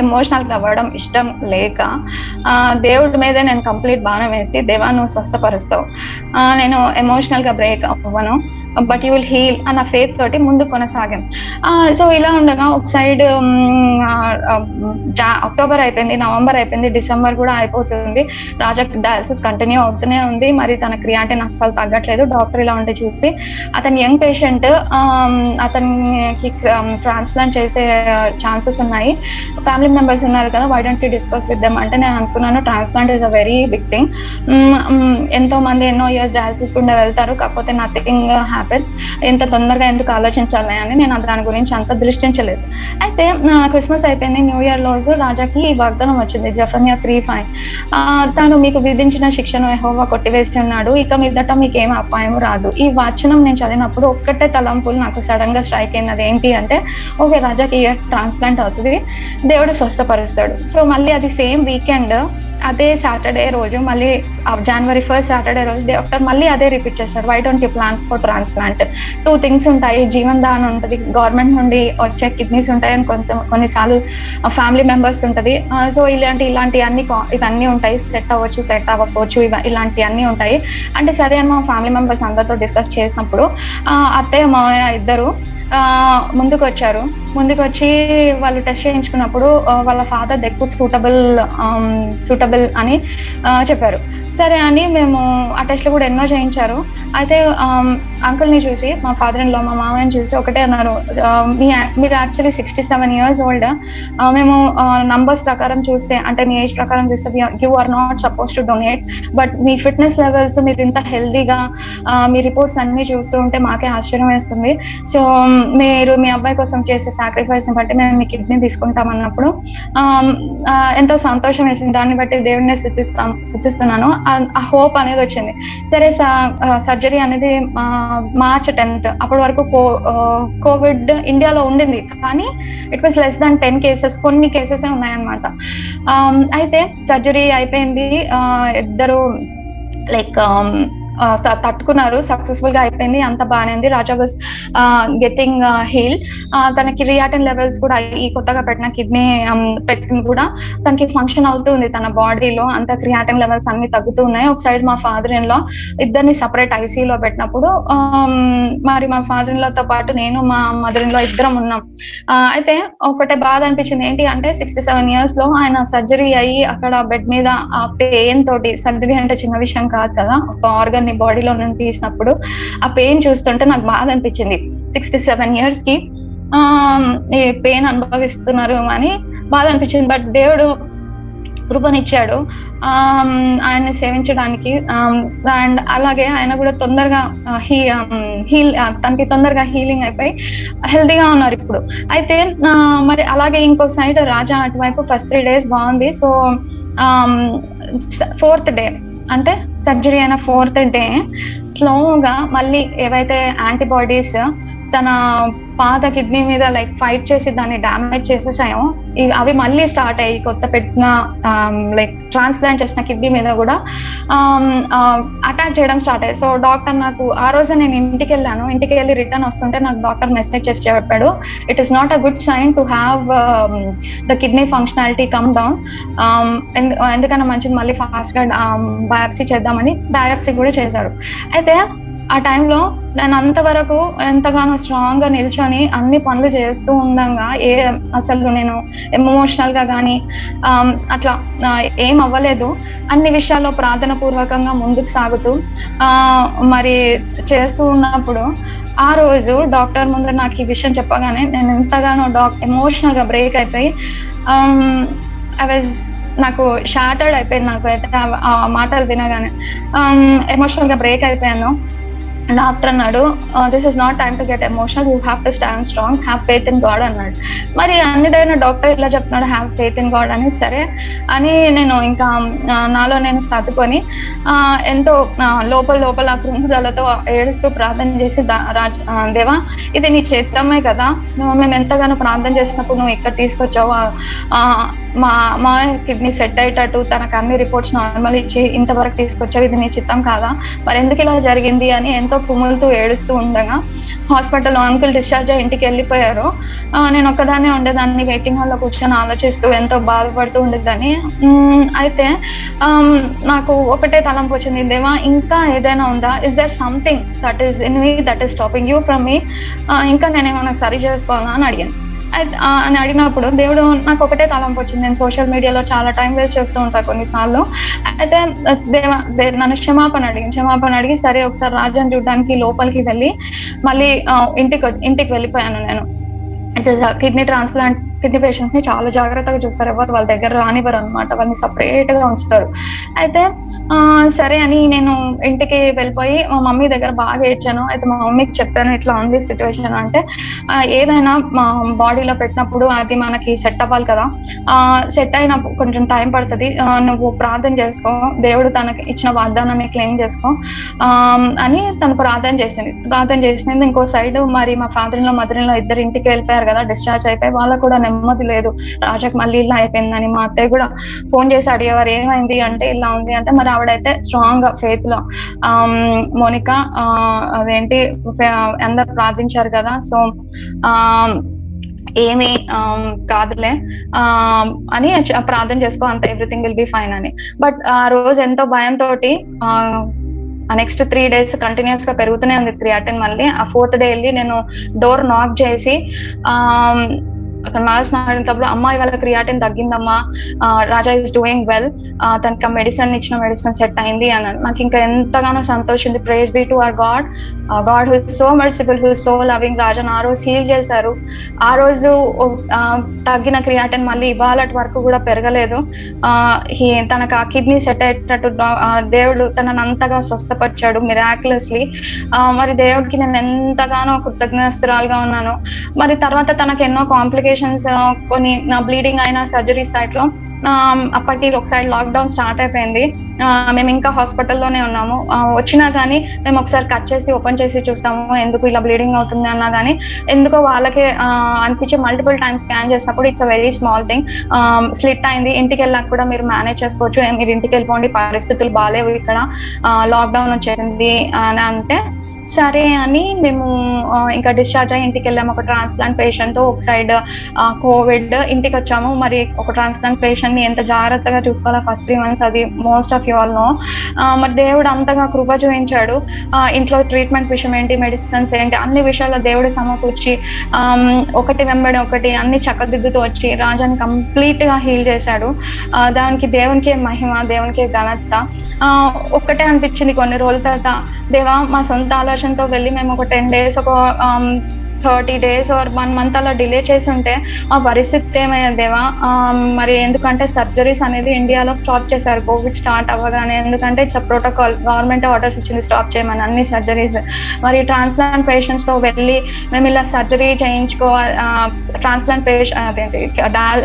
ఎమోషనల్ గా అవ్వడం ఇష్టం లేక దేవుడి మీదే నేను కంప్లీట్ బాణం వేసి, దేవా నువ్వు స్వస్థపరుస్తావు, నేను ఎమోషనల్ గా బ్రేక్ అవ్వను, బట్ యూ విల్ హీల్ అన్న ఫేత్ తోటి ముందు కొనసాగాం. సో ఇలా ఉండగా ఒక సైడ్ అక్టోబర్ అయిపోయింది, నవంబర్ అయిపోయింది, డిసెంబర్ కూడా అయిపోతుంది, రాజా డయాలసిస్ కంటిన్యూ అవుతూనే ఉంది, మరి తన క్రియాటిన్ అస్సలు తగ్గట్లేదు. డాక్టర్ ఇలా ఉంటే చూసి అతను యంగ్ పేషెంట్, అతనికి ట్రాన్స్ప్లాంట్ చేసే ఛాన్సెస్ ఉన్నాయి, ఫ్యామిలీ మెంబర్స్ ఉన్నారు కదా, why don't you discuss with them అంటే నేను అనుకున్నాను transplant is a very big thing. ఎంతో మంది ఎన్నో ఇయర్స్ డయాలసిస్ కూడా వెళ్తారు, కాకపోతే నథింగ్ హ్యాపెన్స్, ఎంత తొందరగా ఎందుకు ఆలోచించాలి అని నేను దాని గురించి అంత దృష్టించలేదు. అయితే క్రిస్మస్ అయిపోయింది, న్యూ ఇయర్ రోజు రాజాకి వాగ్దానం వచ్చింది, జెఫన్యా 3:5, తాను మీకు విధించిన శిక్షను యెహోవా కొట్టివేసి ఉన్నాడు, ఇక మీదట మీకు ఏం అపాయం రాదు. ఈ వచనం నేను చదివినప్పుడు ఒక్కటే తలంపులు నాకు సడన్ గా స్ట్రైక్ అయింది. అది ఏంటి అంటే ఓకే రాజాకి ఇయర్ ట్రాన్స్ప్లాంట్ అవుతుంది, దేవుడు స్వస్థపరుస్తాడు. సో మళ్ళీ అది సేమ్ వీకెండ్ అదే సాటర్డే రోజు, మళ్ళీ January 1st సాటర్డే రోజు డాక్టర్ మళ్ళీ అదే రిపీట్ చేస్తారు, why don't you plan for transplant. 2 things ఉంటాయి, జీవన్ దాన్ ఉంటుంది, గవర్నమెంట్ నుండి వచ్చే కిడ్నీస్ ఉంటాయి, అని కొన్నిసార్లు ఫ్యామిలీ మెంబర్స్ ఉంటుంది. సో ఇలాంటి ఇవన్నీ ఉంటాయి, సెట్ అవ్వచ్చు సెట్ అవ్వకపోవచ్చు, ఇలాంటి అన్నీ ఉంటాయి. అంటే సరే అని మా ఫ్యామిలీ మెంబర్స్ అందరితో డిస్కస్ చేసినప్పుడు అత్తయ్య మామయ్య ఇద్దరు ముందుకు వచ్చి వాళ్ళు టెస్ట్ చేయించుకున్నప్పుడు వాళ్ళ ఫాదర్ ఎక్కువ సూటబుల్ అని చెప్పారు. సరే అని మేము ఆ టెస్ట్లు కూడా ఎన్నో చేయించారు. అయితే అంకుల్ని చూసి, మా ఫాదర్ ఇన్ లా మా మామయ్యని చూసి ఒకటే అన్నారు, మీరు యాక్చువల్లీ 67 years old, మేము నంబర్స్ ప్రకారం చూస్తే, అంటే నీ ఏజ్ ప్రకారం చూస్తే you are not suppose to donate, but మీ ఫిట్నెస్ లెవెల్స్, మీరు ఇంత హెల్దీగా మీ రిపోర్ట్స్ అన్ని చూస్తూ ఉంటే మాకే ఆశ్చర్యం వేస్తుంది. సో మీరు మీ అబ్బాయి కోసం చేసే సాక్రిఫైస్ ని బట్టి మేము మీ కిడ్నీ తీసుకుంటాం అన్నప్పుడు ఎంతో సంతోషం వేసింది. దాన్ని బట్టి దేవుడిని స్థుతిస్తున్నాను. ఆ హోప్ అనేది వచ్చింది. సరే సర్జరీ అనేది March 10th, అప్పటి వరకు కోవిడ్ ఇండియాలో ఉండింది, కానీ it was less than 10 cases, కొన్ని కేసెస్ ఉన్నాయన్నమాట. అయితే సర్జరీ అయిపోయింది, ఇద్దరు లైక్ తట్టుకున్నారు, సక్సెస్ఫుల్ గా అయిపోయింది, అంత బాగానే ఉంది. రాజా వాజ్ గెటింగ్ హీల్. తనకి రియాటిన్ లెవెల్స్ కూడా ఈ కొత్తగా పెట్టిన కిడ్నీ పెట్టింది కూడా తనకి ఫంక్షన్ అవుతుంది, తన బాడీలో అంత క్రియాటిన్ లెవెల్స్ అన్ని తగ్గుతూ ఉన్నాయి. ఒక సైడ్ మా ఫాదర్ ఇన్ లా ఇద్దరిని సపరేట్ ఐసీయూలో పెట్టినప్పుడు మరి మా ఫాదర్ ఇన్ లాతో పాటు నేను మా మదర్ ఇన్ లా ఇద్దరం ఉన్నాం. అయితే ఒకటే బాధ అనిపించింది, ఏంటి అంటే 67 years లో ఆయన సర్జరీ అయ్యి అక్కడ బెడ్ మీద ఆ పెయిన్ తోటి, సర్జరీ అంటే చిన్న విషయం కాదు కదా, ఒక ఆర్గన్ ని బాడీలో నుండి తీసినప్పుడు ఆ పెయిన్ చూస్తుంటే నాకు బాధ అనిపించింది. 67 years కి ఈ పెయిన్ అనుభవిస్తున్నారు అని బాధ అనిపించింది. బట్ దేవుడు కృపనిచ్చాడు ఆయన్ని సేవించడానికి. అండ్ అలాగే ఆయన కూడా తొందరగా తనకి తొందరగా హీలింగ్ అయిపోయి హెల్తీగా ఉన్నారు ఇప్పుడు. అయితే మరి అలాగే ఇంకో సైడ్ రాజా అటువైపు ఫస్ట్ 3 days బాగుంది. సో 4th day అంటే సర్జరీ అయిన 4th day స్లోగా మళ్ళీ ఏవైతే యాంటీబాడీస్ తన పాత కిడ్నీ మీద లైక్ ఫైట్ చేసి దాన్ని డ్యామేజ్ చేసేసాయో అవి మళ్ళీ స్టార్ట్ అయ్యి కొత్త పెట్టిన లైక్ ట్రాన్స్ప్లాంట్ చేసిన కిడ్నీ మీద కూడా అటాక్ చేయడం స్టార్ట్ అయ్యాయి. సో డాక్టర్ నాకు ఆ రోజు నేను ఇంటికి వెళ్ళి రిటర్న్ వస్తుంటే నాకు డాక్టర్ మెసేజ్ చేసి చెప్పాడు, it is not a good sign to have the kidney functionality come down. ఎందుకన్నా మంచిది మళ్ళీ ఫాస్ట్ గా బయాప్సీ చేద్దామని బయాప్సీ కూడా చేశారు. అయితే ఆ టైంలో నేను అంతవరకు ఎంతగానో స్ట్రాంగ్ గా నిల్చొని అన్ని పనులు చేస్తూ ఉండగా అసలు నేను ఎమోషనల్ గా కానీ అట్లా ఏం అవ్వలేదు. అన్ని విషయాల్లో ప్రార్థన పూర్వకంగా ముందుకు సాగుతూ మరి చేస్తూ ఉన్నప్పుడు ఆ రోజు డాక్టర్ ముందు నాకు ఈ విషయం చెప్పగానే నేను ఎంతగానో ఎమోషనల్ గా బ్రేక్ అయిపోయి నాకు షాటర్డ్ అయిపోయింది. నాకు అయితే ఆ మాటలు వినగానే ఎమోషనల్ గా బ్రేక్ అయిపోయాను. డాక్టర్ అన్నాడు, this is not time to get emotional, you have to stand strong, have faith in God అన్నాడు. మరి అన్నిదైనా డాక్టర్ ఇలా చెప్తున్నాడు, హ్యావ్ ఫెయిత్ ఇన్ గాడ్ అని. సరే అని నేను ఇంకా నాలో నేను సర్దుకొని ఎంతో లోపల కృంగుదలతో ఏడుస్తూ ప్రార్థన చేసి, దేవా ఇది నీ చేతమే కదా, మేము ఎంతగానో ప్రార్థన చేసినప్పుడు నువ్వు ఇక్కడ తీసుకొచ్చావు, మా కిడ్నీ సెట్ అయ్యేటట్టు తనకు అన్ని రిపోర్ట్స్ నార్మల్ ఇచ్చి ఇంతవరకు తీసుకొచ్చావు, ఇది నీ చిత్తం కాదా, మరి ఎందుకు ఇలా జరిగింది అని ఎంతో కుమ్ములుతూ ఏడుస్తూ ఉండగా హాస్పిటల్లో అంకుల్ డిశ్చార్జ్ అయ్యి ఇంటికి వెళ్ళిపోయారు. నేను ఒక్కదాన్నే ఉండేదాన్ని, వెయిటింగ్ హాల్లో కూర్చొని ఆలోచిస్తూ ఎంతో బాధపడుతూ ఉండేదాన్ని. అయితే నాకు ఒకటే తలంపు వచ్చింది, దేవా ఇంకా ఏదైనా ఉందా, is there something that is in me that is stopping you from me, ఇంకా నేను ఏమైనా సరి చేసుకోవాలా అని అడిగాను. అని అడిగినప్పుడు దేవుడు నాకు ఒకటే తలంపు వచ్చింది, నేను సోషల్ మీడియాలో చాలా టైం వేస్ట్ చేస్తూ ఉంటాను కొన్నిసార్లు. అయితే నన్ను క్షమాపణ అడిగి సరే ఒకసారి రాజాని చూడడానికి లోపలికి వెళ్ళి మళ్ళీ ఇంటికి వెళ్ళిపోయాను. నేను కిడ్నీ పేషెంట్స్ ని చాలా జాగ్రత్తగా చూస్తారు, ఎవరు వాళ్ళ దగ్గర రానివ్వరు అనమాట, వాళ్ళని సపరేట్ గా ఉంచుతారు. అయితే సరే అని నేను ఇంటికి వెళ్ళిపోయి మా మమ్మీ దగ్గర బాగా ఏడ్చాను. అయితే మా మమ్మీకి చెప్పాను, ఇట్లా ఉంది సిచ్యువేషన్ అంటే, ఏదైనా మా బాడీలో పెట్టినప్పుడు అది మనకి సెట్ అవ్వాలి కదా, సెట్ అయినప్పుడు కొంచెం టైం పడుతుంది, నువ్వు ప్రార్థన చేసుకో, దేవుడు తనకి ఇచ్చిన వాగ్దానాన్ని క్లెయిమ్ చేసుకో అని తను ప్రార్థన చేసింది. ఇంకో సైడ్ మరి మా father in law mother in law ఇద్దరు ఇంటికి వెళ్ళిపోయారు కదా, డిశ్చార్జ్ అయిపోయి, వాళ్ళకు కూడా నెమ్మది లేదు, రాజాకి మళ్ళీ ఇలా అయిపోయిందని. మా అత్తయ్య కూడా ఫోన్ చేసి అడిగేవారు ఏమైంది అంటే ఇలా ఉంది అంటే, మరి ఆవిడైతే స్ట్రాంగ్ గా ఫెయిత్ లో మోనికా అదేంటి అందరు ప్రార్థించారు కదా, సో ఏమి కాదులే అని ప్రార్థన చేసుకో, అంత ఎవ్రీథింగ్ విల్ బి ఫైన్ అని. బట్ ఆ రోజు ఎంతో భయంతో నెక్స్ట్ 3 days కంటిన్యూస్ గా పెరుగుతూనే ఉంది క్రియాటిన్. మళ్ళీ ఆ 4th day వెళ్ళి నేను డోర్ నాక్ చేసి అక్కడ నర్స్ అడిగినప్పుడు, అమ్మాయి వాళ్ళ క్రియాటిన్ తగ్గిందమ్మా, రాజా ఈస్ డూయింగ్ వెల్, తనకి మెడిసిన్ సెట్ అయింది అని. నాకు ఇంకా ఎంతగానో సంతోషింది. Praise be to our God who is so merciful, who is so loving. రాజాను ఆ రోజు హీల్ చేశారు. ఆ రోజు తగ్గిన క్రియాటిన్ మళ్ళీ ఇవాళటి వరకు కూడా పెరగలేదు. తనకు ఆ కిడ్నీ సెట్ అయ్యేటట్టు దేవుడు తనను అంతగా స్వస్థపరిచాడు మిరాక్యులస్లీ. మరి దేవుడికి నేను ఎంతగానో కృతజ్ఞతస్తురాలుగా ఉన్నాను. మరి తర్వాత తనకు ఎన్నో కాంప్లికేషన్స్, కొన్ని బ్లీడింగ్ అయిన సర్జరీ సైట్ లో అప్పటికి ఒక సైడ్ లాక్డౌన్ స్టార్ట్ అయిపోయింది. మేము ఇంకా హాస్పిటల్లోనే ఉన్నాము. వచ్చినా కానీ మేము ఒకసారి కట్ చేసి ఓపెన్ చేసి చూస్తాము, ఎందుకు ఇలా బ్లీడింగ్ అవుతుంది అన్నా కానీ ఎందుకో వాళ్ళకే అనిపించి మల్టిపుల్ టైమ్స్ స్కాన్ చేసినప్పుడు it's a very small thing, slit అయింది, ఇంటికి వెళ్ళాక కూడా మీరు మేనేజ్ చేసుకోవచ్చు, మీరు ఇంటికి వెళ్ళిపోండి, పరిస్థితులు బాగాలేవు, ఇక్కడ లాక్డౌన్ వచ్చేసింది అని అంటే సరే అని మేము ఇంకా డిశ్చార్జ్ అయ్యి ఇంటికి వెళ్ళాము. ఒక ట్రాన్స్ప్లాంట్ పేషెంట్ తో ఒక సైడ్ కోవిడ్, ఇంటికి వచ్చాము. మరి ఒక ట్రాన్స్ప్లాంట్ పేషెంట్ ని ఎంత జాగ్రత్తగా చూసుకోవాలో ఫస్ట్ 3 months అది most of you all know. మరి దేవుడు అంతగా కృప చూపించాడు. ఇంట్లో ట్రీట్మెంట్ విషయం ఏంటి, మెడిసిన్స్ ఏంటి, అన్ని విషయాల్లో దేవుడు సమకూర్చి ఒకటి వెంబడి ఒకటి అన్ని చక్కదిద్దుతూ వచ్చి రాజాని కంప్లీట్ గా హీల్ చేశాడు. దానికి దేవునికే మహిమ, దేవునికే ఘనత. ఒక్కటే అనిపించింది కొన్ని రోజుల తర్వాత, దేవా మా సొంత ఆలోచనతో వెళ్ళి మేము ఒక 10 days ఒక 30 days or 1 month అలా డిలే చేసి ఉంటే మా పరిస్థితి ఏమయ్యేది దేవా. మరి ఎందుకంటే సర్జరీస్ అనేది ఇండియాలో స్టాప్ చేశారు కోవిడ్ స్టార్ట్ అవ్వగానే, ఎందుకంటే ఇట్స్ ప్రోటోకాల్, గవర్నమెంట్ ఆర్డర్స్ ఇచ్చింది స్టాప్ చేయమని అన్ని సర్జరీస్. మరి ట్రాన్స్ప్లాంట్ పేషెంట్స్ తో వెళ్ళి మేము ఇలా సర్జరీ చేయించుకోవాలి, ట్రాన్స్ప్లాంట్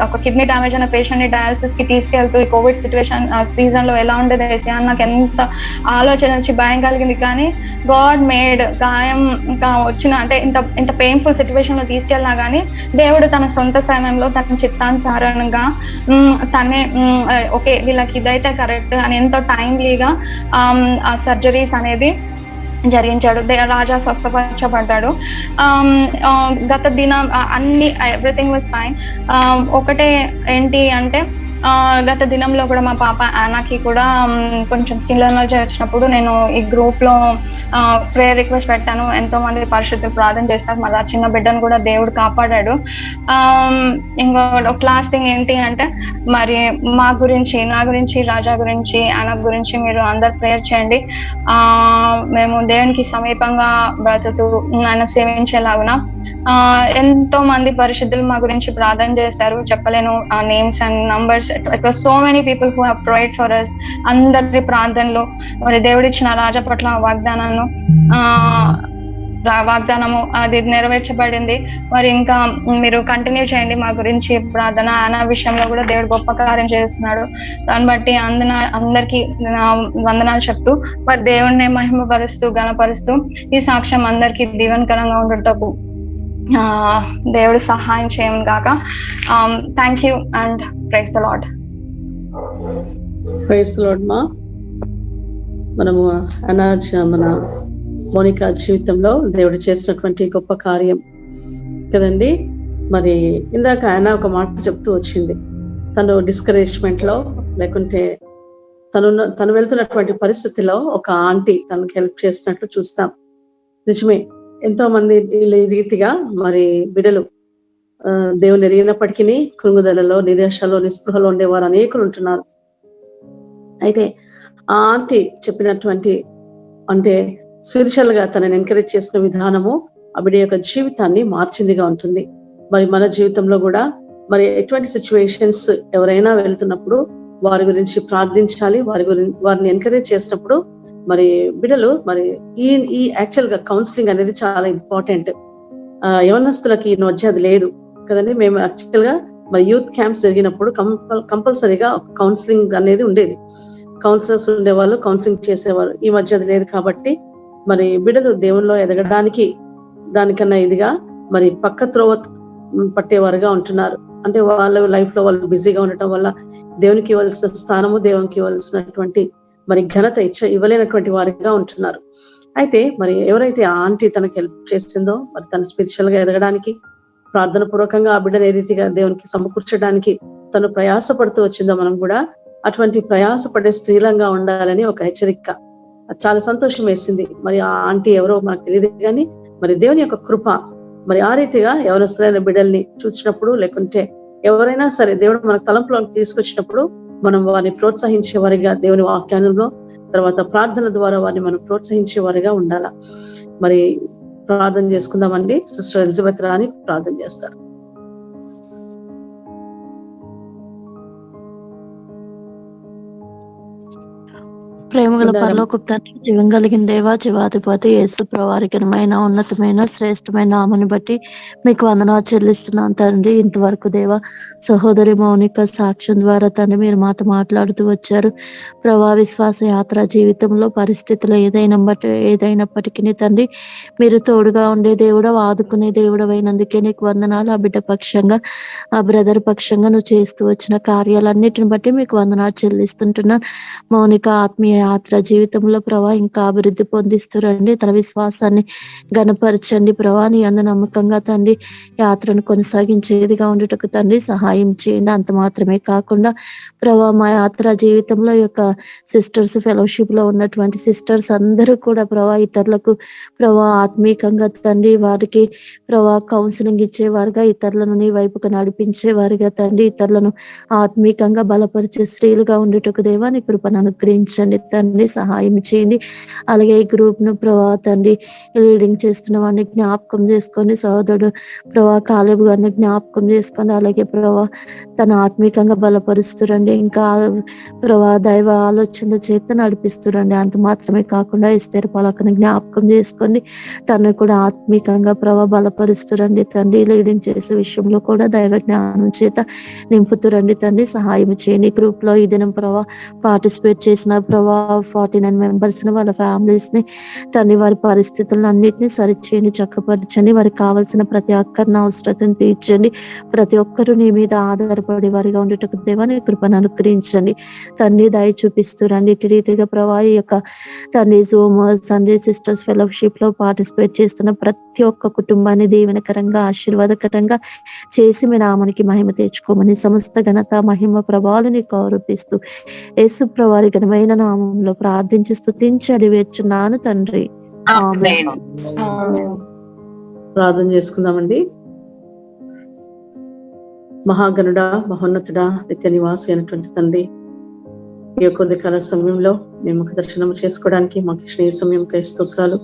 ఒక కిడ్నీ డ్యామేజ్ అయిన పేషెంట్ ని డయాలసిస్ కి తీసుకెళ్తూ ఈ కోవిడ్ సిచ్యువేషన్ సీజన్ లో ఎలా ఉండేది అని నాకు ఎంత ఆలోచన వచ్చి భయం కలిగింది. కానీ గాడ్ మేడ్, గాయం ఇంకా వచ్చిన అంటే ఇంత పెయిన్ఫుల్ సిచ్యువేషన్ లో తీసుకెళ్ళినా కానీ దేవుడు తన సొంత సమయంలో తన చిత్తానుసారంగా తనే ఓకే వీళ్ళకి ఇదైతే కరెక్ట్ అని ఎంతో టైమ్లీగా ఆ సర్జరీస్ అనేది జరిగించాడు. రాజా స్వస్థపరచబడ్డాడు. గత దినం అన్ని ఎవ్రీథింగ్ వాజ్ ఫైన్. ఒకటే ఏంటి అంటే గత దినంలో కూడా మా పాప యానాకి కూడా కొంచెం స్కిన్ అలర్జీ వచ్చినప్పుడు నేను ఈ గ్రూప్ లో ప్రేయర్ రిక్వెస్ట్ పెట్టాను. ఎంతో మంది పరిశుద్ధులు ప్రార్థన చేస్తారు, మరి ఆ చిన్న బిడ్డను కూడా దేవుడు కాపాడాడు. ఇంకో లాస్ట్ థింగ్ ఏంటి అంటే మరి మా గురించి, నా గురించి, రాజా గురించి, యానా గురించి మీరు అందరు ప్రేయర్ చేయండి. మేము దేవునికి సమీపంగా బ్రతుకుతూ ఆయన సేవించేలాగున ఎంతో మంది పరిశుద్ధులు మా గురించి ప్రార్థన చేశారు, చెప్పలేను names and numbers. It was so many people who have prayed for us. అందరి ప్రార్థనలు, మరి దేవుడు ఇచ్చిన రాజా పట్ల వాగ్దానము అది నెరవేర్చబడింది. మరి ఇంకా మీరు కంటిన్యూ చేయండి మా గురించి ప్రార్థన. అన్న విషయంలో కూడా దేవుడు గొప్ప కార్యం చేస్తున్నాడు. దాన్ని బట్టి అందరికీ వందనాలు చెప్తూ మరి దేవుడిని మహిమపరుస్తూ ఘనపరుస్తూ ఈ సాక్ష్యం అందరికీ దీవెనకరంగా ఉండటకు దేవుడు సహాయం చేయను గాక. Thank you and praise the Lord. Praise the Lord. మనము మన మోనికా జీవితంలో దేవుడు చేసినటువంటి గొప్ప కార్యం కదండి. మరి ఇందాక ఆయన ఒక మాట చెప్తూ వచ్చింది, తను డిస్కరేజ్మెంట్ లో లేకుంటే తను వెళ్తున్నటువంటి పరిస్థితిలో ఒక ఆంటీ తనకి హెల్ప్ చేసినట్లు చూస్తాం. నిజమే, ఎంతో మంది ఈ రీతిగా మరి బిడ్డలు దేవుని ఎరిగినప్పటికీ కృంగుదలలో, నిరాశలో, నిస్పృహలో ఉండేవారు అనేకులు ఉంటున్నారు. అయితే ఆ ఆంటీ చెప్పినటువంటి అంటే స్పిరిచువల్ గా తనని ఎంకరేజ్ చేసిన విధానము ఆ బిడ్డ యొక్క జీవితాన్ని మార్చిందిగా ఉంటుంది. మరి మన జీవితంలో కూడా మరి ఎటువంటి సిచ్యువేషన్స్ ఎవరైనా వెళ్తున్నప్పుడు వారి గురించి ప్రార్థించాలి, వారిని ఎంకరేజ్ చేసినప్పుడు మరి బిడ్డలు మరి ఈ యాక్చువల్ గా కౌన్సిలింగ్ అనేది చాలా ఇంపార్టెంట్. యవనస్తులకి ఈ మధ్య అది లేదు కదండి. మేము యాక్చువల్ గా మరి యూత్ క్యాంప్స్ జరిగినప్పుడు కంపల్సరీగా కౌన్సిలింగ్ అనేది ఉండేది. కౌన్సిలర్స్ ఉండేవాళ్ళు, కౌన్సిలింగ్ చేసేవారు. ఈ మధ్య అది లేదు కాబట్టి మరి బిడ్డలు దేవునిలో ఎదగడానికి దానికన్నా ఇదిగా మరి పక్క త్రోవ పట్టేవారుగా ఉంటున్నారు. అంటే వాళ్ళ లైఫ్ లో వాళ్ళు బిజీగా ఉండటం వల్ల దేవునికి ఇవ్వాల్సిన స్థానము, దేవునికి ఇవ్వాల్సినటువంటి మరి ఘనత ఇవ్వలేనటువంటి వారిగా ఉంటున్నారు. అయితే మరి ఎవరైతే ఆ ఆంటీ తనకి హెల్ప్ చేసిందో మరి తను స్పిరిచువల్ గా ఎదగడానికి, ప్రార్థన పూర్వకంగా ఆ బిడ్డను ఏ రీతిగా దేవునికి సమకూర్చడానికి తను ప్రయాసపడుతూ వచ్చిందో మనం కూడా అటువంటి ప్రయాసపడే స్త్రీలంగా ఉండాలని ఒక హెచ్చరిక. చాలా సంతోషం వేసింది. మరి ఆ ఆంటీ ఎవరో మనకు తెలియదు కానీ మరి దేవుని యొక్క కృప మరి ఆ రీతిగా ఎవరొస్తున్న బిడ్డల్ని చూసినప్పుడు, లేకుంటే ఎవరైనా సరే దేవుడు మనకు తలంపులోకి తీసుకొచ్చినప్పుడు మనం వారిని ప్రోత్సహించే వారిగా దేవుని వాక్యానంలో, తర్వాత ప్రార్థన ద్వారా వారిని మనం ప్రోత్సహించే వారిగా ఉండాలా. మరి ప్రార్థన చేసుకుందామండి. సిస్టర్ ఎలిజబెత్ రాణి ప్రార్థన చేస్తారు. ప్రేమగల బంగారం పరలోకపు తండ్రి, జీవం కలిగిన దేవ, జీవాధిపతి యేసు ప్రభువారి ఘనమైన ఉన్నతమైన శ్రేష్టమైన నామని బట్టి మీకు వందనాలు చెల్లిస్తున్నాను తండ్రి. ఇంతవరకు దేవ సహోదరి మౌనిక సాక్ష్యం ద్వారా తండ్రి మీరు మాతో మాట్లాడుతూ వచ్చారు ప్రభా. విశ్వాస యాత్ర జీవితంలో పరిస్థితులు ఏదైనప్పటికీ తండ్రి మీరు తోడుగా ఉండే దేవుడు, ఆదుకునే దేవుడు అయినందుకే నీకు వందనాలు. ఆ బిడ్డ పక్షంగా, ఆ బ్రదర్ పక్షంగా నువ్వు చేస్తూ వచ్చిన కార్యాలన్నిటిని బట్టి మీకు వందనాలు చెల్లిస్తుంటున్నాను. మౌనిక ఆత్మీయ యాత్ర జీవితంలో ప్రభా ఇంకా అభివృద్ధి పొందిస్తురండి. తన విశ్వాసాన్ని గణపరచండి ప్రభా. నీ అందు నమ్మకంగా తండ్రి యాత్రను కొనసాగించేదిగా ఉండుటకు తండ్రి సహాయం చేయండి. అంత మాత్రమే కాకుండా ప్రభా మా యాత్ర జీవితంలో యొక్క సిస్టర్స్ ఫెలోషిప్ లో ఉన్నటువంటి సిస్టర్స్ అందరూ కూడా ప్రభా ఇతరులకు ప్రభా ఆత్మీకంగా తండ్రి వారికి ప్రభా కౌన్సిలింగ్ ఇచ్చేవారుగా, ఇతరులను నీ వైపుకు నడిపించేవారుగా తండ్రి, ఇతరులను ఆత్మీకంగా బలపరిచే స్త్రీలుగా ఉండుటకు దేవా నీ కృపను అనుగ్రహించండి తండ్రి, సహాయం చేయండి. అలాగే ఈ గ్రూప్ ను ప్రభా తండ్రి లీడింగ్ చేస్తున్న వాడిని జ్ఞాపకం చేసుకొని, సహోదరుడు ప్రభా కాలేబు గారిని జ్ఞాపకం చేసుకొని, అలాగే ప్రభా తన ఆత్మీకంగా బలపరుస్తురండి. ఇంకా ప్రభా దైవ ఆలోచనల చేత నడిపిస్తురండి. అంత మాత్రమే కాకుండా ఎస్తేరు పలకను జ్ఞాపకం చేసుకొని తను కూడా ఆత్మీకంగా ప్రభా బలపరుస్తురండి తండ్రి. లీడింగ్ చేసే విషయంలో కూడా దైవ జ్ఞానం చేత నింపుతురండి తండ్రి, సహాయం చేయండి. గ్రూప్ లో ఈ దినం ప్రభా పార్టిసిపేట్ చేసిన ప్రభా 49 మెంబర్స్ ని, వాళ్ళ ఫ్యామిలీస్ ని తండ్రి వారి పరిస్థితులను అన్నిటిని సరిచేయండి, చక్కపరచండి. వారికి కావాల్సిన ప్రతి ఒక్కరిని అవసరతను తీర్చండి. ప్రతి ఒక్కరూ నీ మీద ఆధారపడి వారిగా ఉండేటకు దేవా నీ కృపను అనుగ్రహించండి తండ్రి. దయ చూపిస్తురండి. ఇటు రీతిగా ప్రభా ఈ యొక్క తండ్రి జూమ్ సండే సిస్టర్స్ ఫెలోషిప్ లో పార్టిసిపేట్ చేస్తున్న ప్రతి ఒక్క కుటుంబాన్ని దీవెనకరంగా ఆశీర్వాదకరంగా చేసి మీ నామానికి మహిమ తెచ్చుకోమని సమస్త ఘనత మహిమ ప్రభావాలు నీకు ఆరోపిస్తూ యేసు ప్రభువారి ఘనమైన నామంలో ప్రార్థించి స్తుతించి అడివేర్చున్నాను తండ్రి. ఆమేన్. ప్రార్థన చేసుకుందామండి. మహాగణుడా, మహోన్నతుడా, నిత్య నివాసి అయినటువంటి తండ్రి, ఈ యొక్క ఉదయకాల సమయంలో మేము దర్శనం చేసుకోవడానికి మాకు ఇచ్చిన ఈ సమయంకై స్తోత్రాలు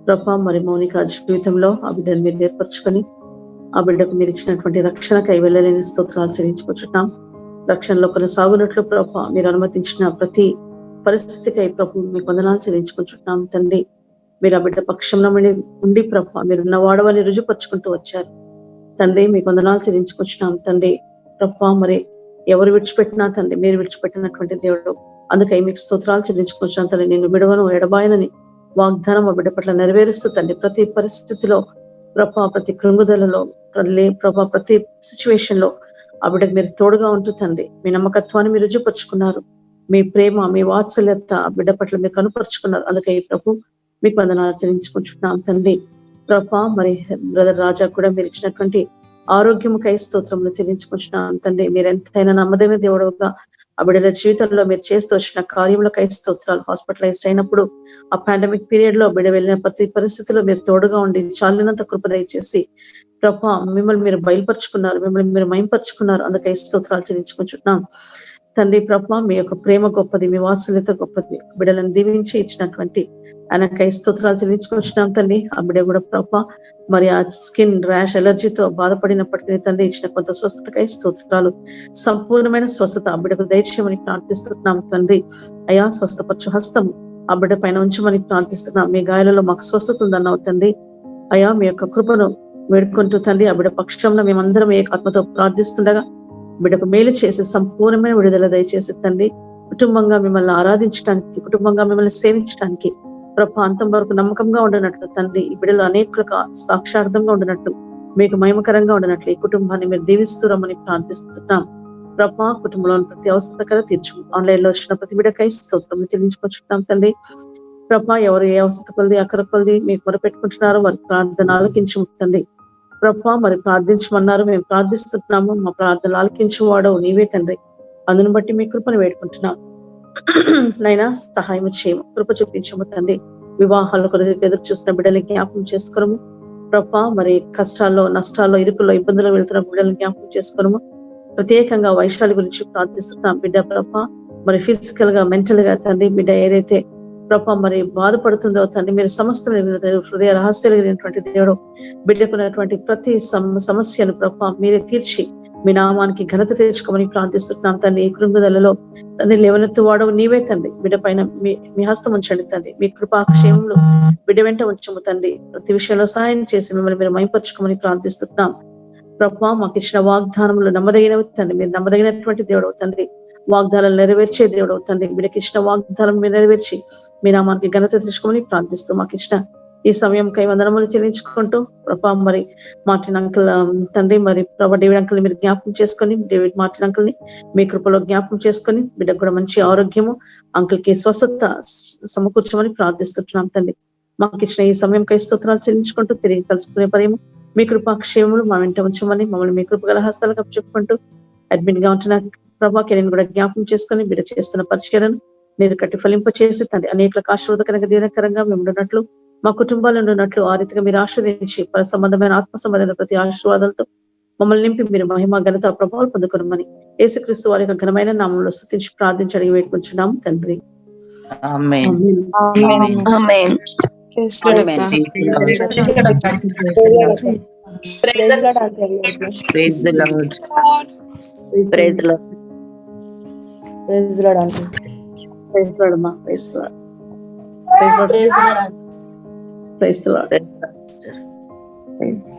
ప్రభా. మరి మౌనిక జీవితంలో ఆ బిడ్డను మీరు ఏర్పరచుకొని ఆ బిడ్డకు మీరు ఇచ్చినటువంటి రక్షణకై వెళ్ళలేని స్తోత్రాలు చెల్లించుకుంటున్నాం. రక్షణలో కొనసాగునట్లు ప్రభా మీరు అనుమతించిన ప్రతి పరిస్థితికై ప్రభు మీకు వందనాలు చెల్లించుకుంటున్నాం తండ్రి. మీరు ఆ బిడ్డ పక్షంలో ఉండి ప్రభా మీరు ఉన్నవాడవని రుజుపరుచుకుంటూ వచ్చారు తండ్రి. మీకు వందనాలు చెల్లించుకుంటున్నాం తండ్రి. ప్రభా మరి ఎవరు విడిచిపెట్టినా తండ్రి మీరు విడిచిపెట్టినటువంటి దేవుడు, అందుకై మీకు స్తోత్రాలు చెల్లించుకుంటున్నాం తండ్రి. నేను విడవను ఎడబాయనని వాగ్దానం ఆ బిడ్డ పట్ల నెరవేరుస్తూ తండ్రి ప్రతి పరిస్థితిలో ప్రభా, ప్రతి కృంగుదలలో ప్రభా, ప్రతి సిచ్యువేషన్ లో ఆ బిడ్డకు మీరు తోడుగా ఉంటూ తండ్రి మీ నమ్మకత్వాన్ని మీరు రుజుపరుచుకున్నారు. మీ ప్రేమ, మీ వాత్సల్యత ఆ బిడ్డ పట్ల మీరు కనుపరుచుకున్నారు. అందుకే ప్రభు మీకు వందనాలు చెల్లించుకుంటున్నాం తండ్రి. ప్రభా మరి బ్రదర్ రాజా కూడా మీరు ఇచ్చినటువంటి ఆరోగ్యముకై స్తోత్రములు చెల్లించుకుంటున్నాం తండ్రి. మీరు ఎంతైనా నమ్మదగిన దేవుడుగా ఆ బిడ్డల జీవితంలో మీరు చేస్తూ వచ్చిన కార్యములకై స్తోత్రాలు. హాస్పిటలైజ్డ్ అయినప్పుడు ఆ పాండమిక్ పీరియడ్ లో బిడ్డ వెళ్ళిన ప్రతి పరిస్థితిలో మీరు తోడుగా ఉండి చాలినంత కృప దయచేసి ప్రభా మిమ్మల్ని మీరు బయలుపరుచుకున్నారు, మిమ్మల్ని మీరు మయంపరుచుకున్నారు. అందుకై స్తోత్రాలు చెల్లించుకుంటున్నాం తండ్రి. ప్రభా మీ యొక్క ప్రేమ గొప్పది, మీ వాత్సల్యత గొప్పది. బిడ్డలను దీవించి ఇచ్చినటువంటి ఆయనకై స్తోత్రాలు చెల్లించుకుంటున్నాం తండ్రి. ఆ బిడ్డ కూడా ప్రభా మరి ఆ స్కిన్ ర్యాష్ ఎలర్జీతో బాధపడినప్పటికీ తండ్రి ఇచ్చిన కొంత స్వస్థతకై స్తోత్రాలు. సంపూర్ణమైన స్వస్థత ఆ బిడ్డకు దయచేయమని ప్రార్థిస్తున్నాం తండ్రి. అయా స్వస్థపరచు హస్తం ఆ బిడ్డ పైన ఉంచమని ప్రార్థిస్తున్నాం. మీ గాయాలలో మాకు స్వస్థత ఉందన్నావు తండ్రి. అయా మీ యొక్క కృపను వేడుకుంటూ తండ్రి ఆ బిడ్డ పక్షంలో మేమందరం ఏ ఆత్మతో ప్రార్థిస్తుండగా బిడ్డకు మేలు చేసి సంపూర్ణమైన విడుదల దయచేసి తండ్రి. కుటుంబంగా మిమ్మల్ని ఆరాధించడానికి, కుటుంబంగా మిమ్మల్ని సేవించడానికి ప్రభా అంతం వరకు నమ్మకంగా ఉండనట్లు తండ్రి ఈ బిడ్డలు అనేకులకు సాక్షార్థంగా ఉండనట్లు, మీకు మహిమకరంగా ఉండనట్లు ఈ కుటుంబాన్ని మీరు దీవిస్తురమని ప్రార్థిస్తున్నాం ప్రభా. కుటుంబంలోని ప్రతి అవసరకర తీర్చు. ఆన్లైన్ లో వచ్చిన ప్రతి బిడ్డకై స్తోత్రం చెల్లించుకుంటున్నాం తండ్రి. ప్రభా ఎవరు ఏ అవసర కొలది అక్కర కొలది మీకు మొరపెట్టుకుంటున్నారో వారి ప్రార్థన ఆలకించుతండి ప్రభా. మరి ప్రార్థించమన్నారు, మేము ప్రార్థిస్తున్నాము. మా ప్రార్థనలు ఆలకించువాడవు నీవే తండ్రి. అందును బట్టి మీ కృపను వేడుకుంటున్నాం నైనా. సహాయం చేయము, కృప చూపించము తండ్రి. వివాహాలు కొరకు ఎదురు చూసిన బిడ్డల్ని జ్ఞాపకం చేసుకోవము ప్రభా. మరి కష్టాల్లో, నష్టాల్లో, ఇరుకుల్లో, ఇబ్బందులు వెళ్తున్న బిడ్డలను జ్ఞాపకం చేసుకోవము. ప్రత్యేకంగా వైశాలి గురించి ప్రార్థిస్తున్నాం బిడ్డ ప్రభా. మరి ఫిజికల్ గా, మెంటల్ గా తండ్రి బిడ్డ ఏదైతే ప్రభా మరి బాధపడుతుందో తండ్రి మీరు సమస్త హృదయ రహస్యాలు కలిగినటువంటి దేవుడు. బిడ్డకున్నటువంటి ప్రతి సమస్యను ప్రభా మీరే తీర్చి మీ నామానికి ఘనత తెచ్చుకోమని ప్రార్థిస్తున్నాం తండ్రి. ఈ కృంగుదలలో తండ్రి లేవనెత్తు వాడవు నీవే తండ్రి. బిడ్డ పైన మీ హస్తం ఉంచండి తండ్రి. మీ కృపాక్షేమంలో బిడ్డ వెంట ఉంచము తండ్రి. ప్రతి విషయంలో సహాయం చేసి మిమ్మల్ని మీరు మైపరుచుకోమని ప్రార్థిస్తున్నాం ప్రభువా. మాకు ఇచ్చిన వాగ్దానములు నమ్మదగినవి తండ్రి. మీరు నమ్మదగినటువంటి దేవుడు తండ్రి. వాగ్దానాలు నెరవేర్చే దేవుడు తండ్రి. బిడ్డకి ఇచ్చిన వాగ్దానం మీరు నెరవేర్చి మీ నామానికి ఘనత తెచ్చుకోమని ప్రార్థిస్తూ మాకు ఇచ్చిన ఈ సమయంకై వందనములు చెల్లించుకుంటూ ప్రభా మరి మార్టిన్ అంకుల్ తండ్రి, మరి ప్రభా డేవిడ్ అంకుల్ మీరు జ్ఞాపకం చేసుకొని, డేవిడ్ మార్టిన్ అంకుల్ ని మీ కృపలో జ్ఞాపకం చేసుకొని బిడ్డకు కూడా మంచి ఆరోగ్యము, అంకుల్ కి స్వస్థత సమకూర్చమని ప్రార్థిస్తున్నాం తండ్రి. మాకు ఇచ్చిన ఈ సమయంకై స్తోత్రాలు చెల్లించుకుంటూ తిరిగి కలుసుకునే పర్యము మీ కృపాక్షేమములు మా వెంట ఉంచమని మమ్మల్ని మీ కృపగల హస్తాలకు చెప్పుకుంటూ అడ్మిట్ గా ఉంటున్న ప్రభాకి నేను కూడా జ్ఞాపకం చేసుకొని మీరు చేస్తున్న పరిచయాలను నేను కట్టి ఫలింప చేసి తండ్రి అనేకులకు ఆశీర్వాదకరంగా దీవెనకరంగా మేము ఉన్నట్లు మా కుటుంబాలను ఉన్నట్లు ఆ రీతిగా మీరు ఆస్వాదించి పర సంబంధమైన ఆత్మ సంబంధమైన ప్రతి ఆశీర్వాదాలతో మమ్మల్ని నింపి మీరు మహిమ ఘనత ప్రభావాలు పొందుకున్నామని యేసుక్రీస్తు వారి యొక్క ఘనమైన నామంలో స్తుతించి ప్రార్థించడం వేడుకుంటున్నాము తండ్రి. ఆమేన్. ఆమేన్. Praise the Lord. Praise the Lord. Praise Lord అంటే ప్రైజ్ లార్డ్ అమ్మా. Praise Lord. Praise Lord. Praise Lord.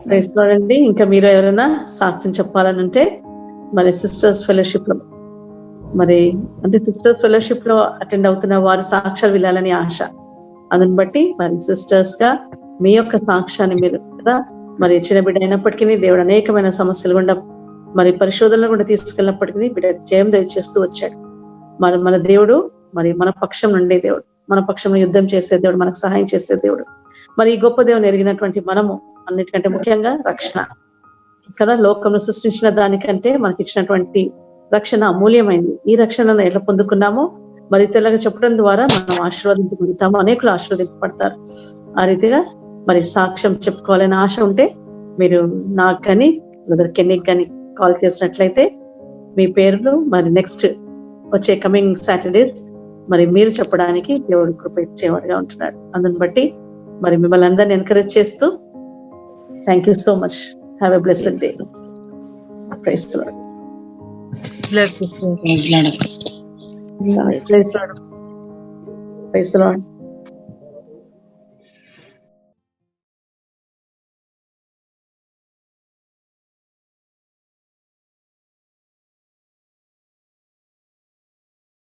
Praise Lord అండి. ఇంకా మీరు ఎవరైనా సాక్ష్యం చెప్పాలని ఉంటే మరి సిస్టర్స్ ఫెలోషిప్ లో మరి అంటే సిస్టర్స్ ఫెలోషిప్ లో అటెండ్ అవుతున్న వారి సాక్ష్యాలు వినాలని ఆశ. అందుని బట్టి మరి సిస్టర్స్ గా మీ యొక్క సాక్ష్యాన్ని మీరు కదా మరి చిన్న బిడ్డ అయినప్పటికీ దేవుడు అనేకమైన సమస్యలు గుండా మరి పరిశోధనలు కూడా తీసుకెళ్ళినప్పటికీ బిడ్డ జయం దయచేస్తూ వచ్చాడు. మన దేవుడు మరి మన పక్షం నుండే దేవుడు, మన పక్షంలో యుద్ధం చేసే దేవుడు, మనకు సహాయం చేసే దేవుడు. మరి ఈ గొప్ప దేవుని ఎరిగినటువంటి మనము అన్నిటికంటే ముఖ్యంగా రక్షణ కదా, లోకంలో సృష్టించిన దానికంటే మనకి ఇచ్చినటువంటి రక్షణ అమూల్యమైంది. ఈ రక్షణను ఎట్లా పొందుకున్నామో మరి తెల్లగా చెప్పడం ద్వారా మనం ఆశీర్వదింపబడతాము, అనేకులు ఆశీర్వదింపబడతారు. ఆ రీతిగా మరి సాక్ష్యం చెప్పుకోవాలని ఆశ ఉంటే మీరు నాకు కానీ బ్రదర్ కెన్నికి కానీ కాల్ చేసినట్లయితే మీ పేర్లు మరి నెక్స్ట్ వచ్చే కమింగ్ సాటర్డేస్ మరి మీరు చెప్పడానికి దేవుడు కృప ఇచ్చేవాడుగా ఉంటున్నాడు. అందుని బట్టి మరి మిమ్మల్ని అందరినీ ఎంకరేజ్ చేస్తూ thank you so much. Have a blessed day. Praise the Lord. Bless sister. Praise the Lord. Praise the Lord. Praise the lord.